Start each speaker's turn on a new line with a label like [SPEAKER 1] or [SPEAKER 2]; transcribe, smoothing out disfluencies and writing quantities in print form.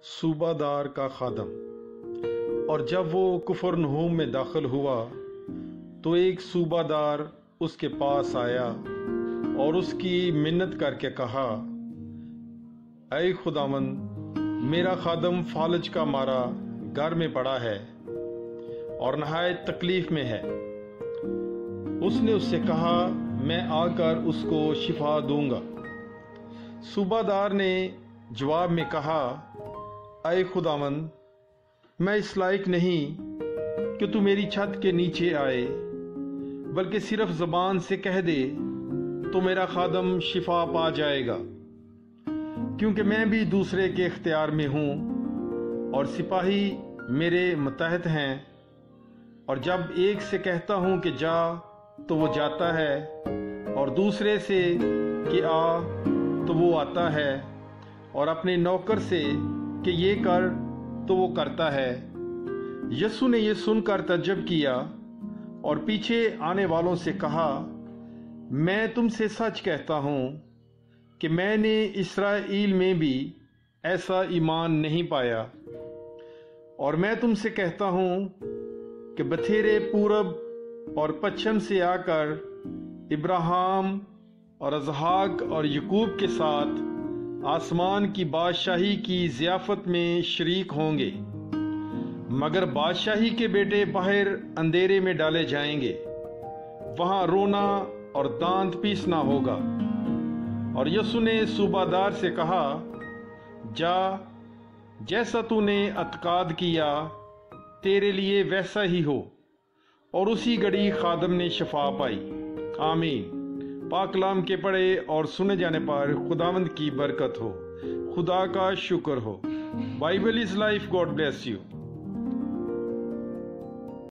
[SPEAKER 1] सूबादार का खादम। और जब वो कुफरनहूम में दाखिल हुआ तो एक सूबादार उसके पास आया और उसकी मिन्नत करके कहा, ऐ खुदावंद, मेरा खादम फालज का मारा घर में पड़ा है और नहायत तकलीफ में है। उसने उससे कहा, मैं आकर उसको शिफा दूंगा। सूबादार ने जवाब में कहा, ऐ खुदावंद, मैं इस लायक नहीं कि तू मेरी छत के नीचे आए, बल्कि सिर्फ ज़बान से कह दे तो मेरा खादम शिफा पा जाएगा, क्योंकि मैं भी दूसरे के इख्तियार में हूँ और सिपाही मेरे मतहत हैं। और जब एक से कहता हूँ कि जा तो वो जाता है, और दूसरे से कि आ तो वो आता है, और अपने नौकर से कि ये कर तो वो करता है। यीशु ने ये सुनकर तज्जब किया और पीछे आने वालों से कहा, मैं तुमसे सच कहता हूँ कि मैंने इस्राएल में भी ऐसा ईमान नहीं पाया। और मैं तुमसे कहता हूँ कि बथेरे पूरब और पश्चिम से आकर इब्राहिम और इसहाक और याकूब के साथ आसमान की बादशाही की ज़ियाफत में शरीक होंगे, मगर बादशाही के बेटे बाहर अंधेरे में डाले जाएंगे, वहां रोना और दांत पीसना होगा। और यीशु ने सूबादार से कहा, जा, जैसा तूने अतकाद किया तेरे लिए वैसा ही हो। और उसी घड़ी खादम ने शफा पाई। आमीन। पाक कलाम के पढ़े और सुने जाने पर खुदावंद की बरकत हो, खुदा का शुक्र हो। Bible is life. God bless you.